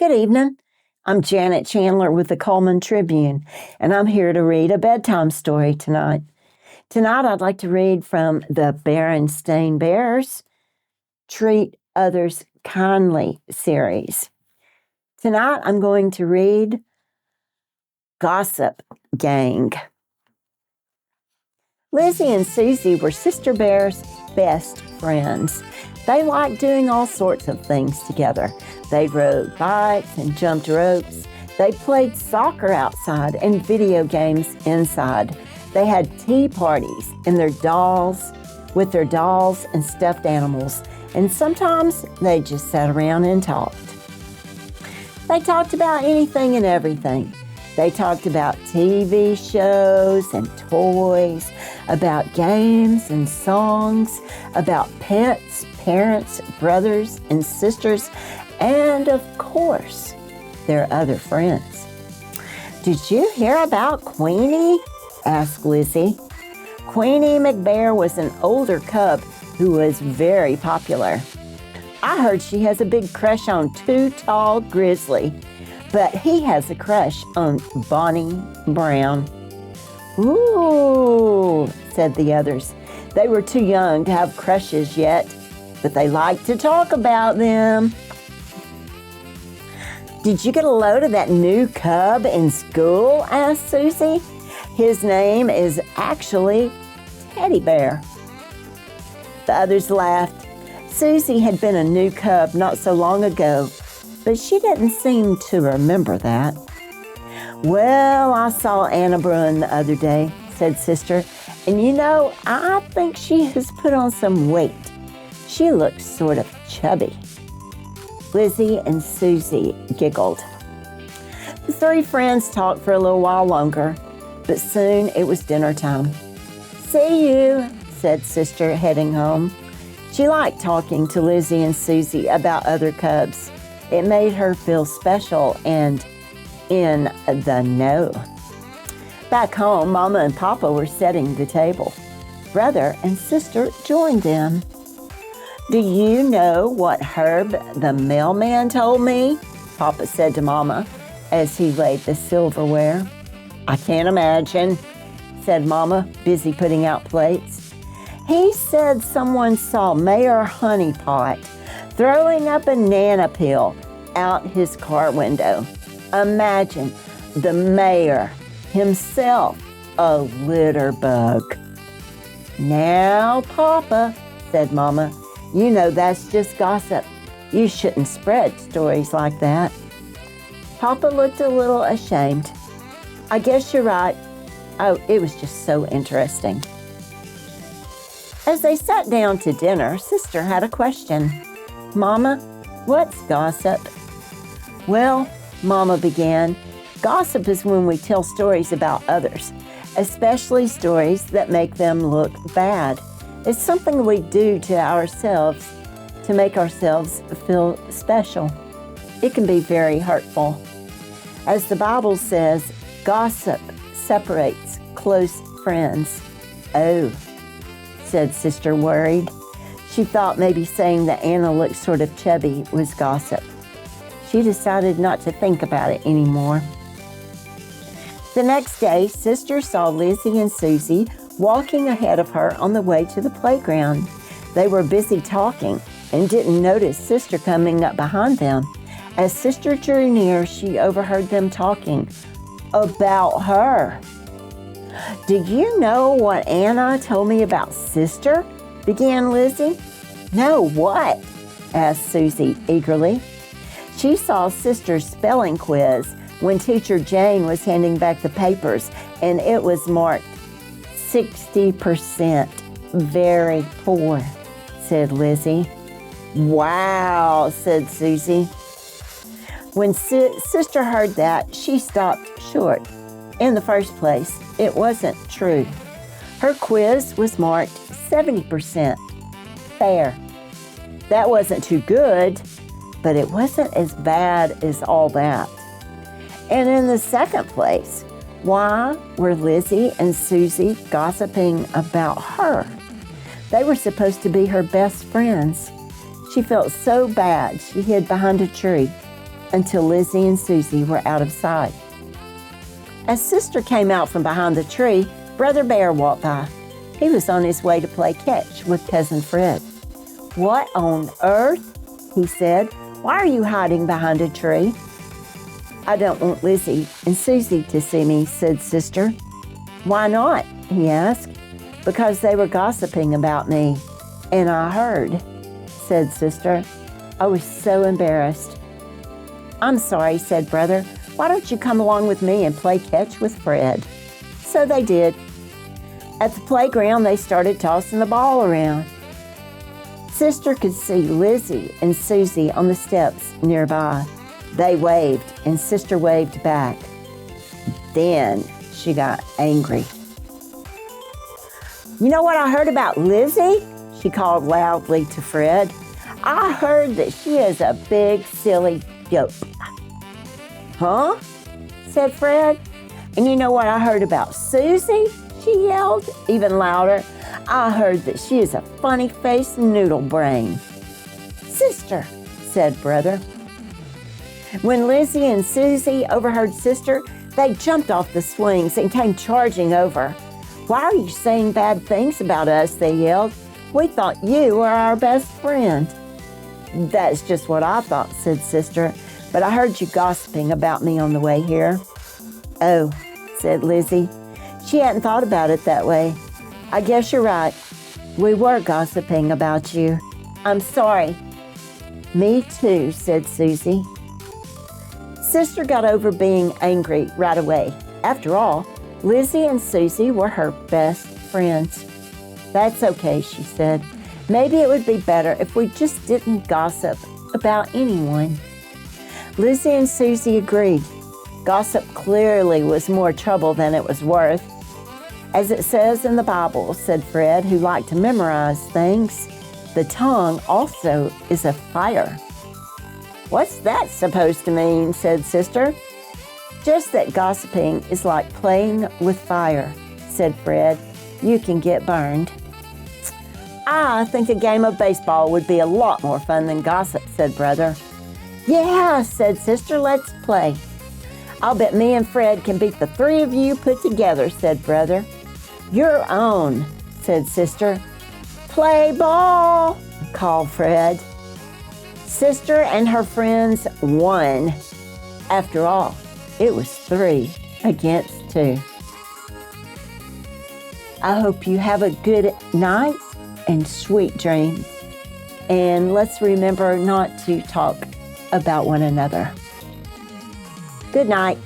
Good evening. I'm Janet Chandler with the Cullman Tribune, and I'm here to read a bedtime story tonight. Tonight, I'd like to read from the Berenstain Bears Treat Others Kindly series. Tonight, I'm going to read Gossip Gang. Lizzie and Susie were Sister Bear's best friends. They liked doing all sorts of things together. They rode bikes and jumped ropes. They played soccer outside and video games inside. They had tea parties with their dolls and stuffed animals. And sometimes they just sat around and talked. They talked about anything and everything. They talked about TV shows and toys, about games and songs, about pets, parents, brothers and sisters, and of course, their other friends. "Did you hear about Queenie?" asked Lizzie. Queenie McBear was an older cub who was very popular. "I heard she has a big crush on Too Tall Grizzly, but he has a crush on Bonnie Brown." "Ooh," said the others. They were too young to have crushes yet, but they liked to talk about them. "Did you get a load of that new cub in school?" asked Susie. "His name is actually Teddy Bear." The others laughed. Susie had been a new cub not so long ago, but she didn't seem to remember that. "Well, I saw Anna Bruin the other day," said Sister, "and I think she has put on some weight. She looks sort of chubby." Lizzie and Susie giggled. The three friends talked for a little while longer, but soon it was dinner time. "See you," said Sister, heading home. She liked talking to Lizzie and Susie about other cubs. It made her feel special and in the know. Back home, Mama and Papa were setting the table. Brother and Sister joined them. "Do you know what Herb the mailman told me?" Papa said to Mama as he laid the silverware. "I can't imagine," said Mama, busy putting out plates. "He said someone saw Mayor Honeypot throwing a banana peel out his car window. Imagine the mayor himself, a litter bug." "Now, Papa," said Mama, "you know that's just gossip. You shouldn't spread stories like that." Papa looked a little ashamed. "I guess you're right. Oh, it was just so interesting." As they sat down to dinner, Sister had a question. "Mama, what's gossip?" "Well," Mama began, "gossip is when we tell stories about others, especially stories that make them look bad. It's something we do to ourselves to make ourselves feel special. It can be very hurtful. As the Bible says, gossip separates close friends." "Oh," said Sister, worried. She thought maybe saying that Anna looked sort of chubby was gossip. She decided not to think about it anymore. The next day, Sister saw Lizzie and Susie walking ahead of her on the way to the playground. They were busy talking and didn't notice Sister coming up behind them. As Sister drew near, she overheard them talking about her. "Do you know what Anna told me about Sister?" began Lizzie. "No, what?" asked Susie eagerly. She saw Sister's spelling quiz when Teacher Jane was handing back the papers, and it was marked 60%. "Very poor," said Lizzie. "Wow," said Susie. When Sister heard that, she stopped short. In the first place, it wasn't true. Her quiz was marked 70%. Fair. That wasn't too good, but it wasn't as bad as all that. And in the second place, why were Lizzie and Susie gossiping about her? They were supposed to be her best friends. She felt so bad she hid behind a tree. until Lizzie and Susie were out of sight. As Sister came out from behind the tree, Brother Bear walked by. He was on his way to play catch with Cousin Fred. "What on earth?" he said. "Why are you hiding behind a tree?" "I don't want Lizzie and Susie to see me," said Sister. "Why not?" he asked. "Because they were gossiping about me, and I heard," said Sister. "I was so embarrassed." "I'm sorry," said Brother. "Why don't you come along with me and play catch with Fred?" So they did. At the playground, they started tossing the ball around. Sister could see Lizzie and Susie on the steps nearby. They waved, and Sister waved back. Then she got angry. "You know what I heard about Lizzie?" she called loudly to Fred. "I heard that she is a big, silly dope." "Huh?" said Fred. "And you know what I heard about Susie?" she yelled, even louder. "I heard that she is a funny-faced noodle brain." "Sister," said Brother. When Lizzie and Susie overheard Sister, they jumped off the swings and came charging over. "Why are you saying bad things about us?" they yelled. "We thought you were our best friend." "That's just what I thought," said Sister, "but I heard you gossiping about me on the way here." "Oh," said Lizzie. She hadn't thought about it that way. "I guess you're right. We were gossiping about you. I'm sorry." "Me too," said Susie. Sister got over being angry right away. After all, Lizzie and Susie were her best friends. "That's okay," she said. "Maybe it would be better if we just didn't gossip about anyone." Lizzie and Susie agreed. Gossip clearly was more trouble than it was worth. "As it says in the Bible," said Fred, who liked to memorize things, "the tongue also is a fire." "What's that supposed to mean?" said Sister. "Just that gossiping is like playing with fire," said Fred. "You can get burned." "I think a game of baseball would be a lot more fun than gossip," said Brother. "Yeah," said Sister, "let's play." "I'll bet me and Fred can beat the three of you put together," said Brother. "You're on," said Sister. "Play ball," called Fred. Sister and her friends won. After all, it was 3 against 2. I hope you have a good night and sweet dreams. And let's remember not to talk about one another. Good night.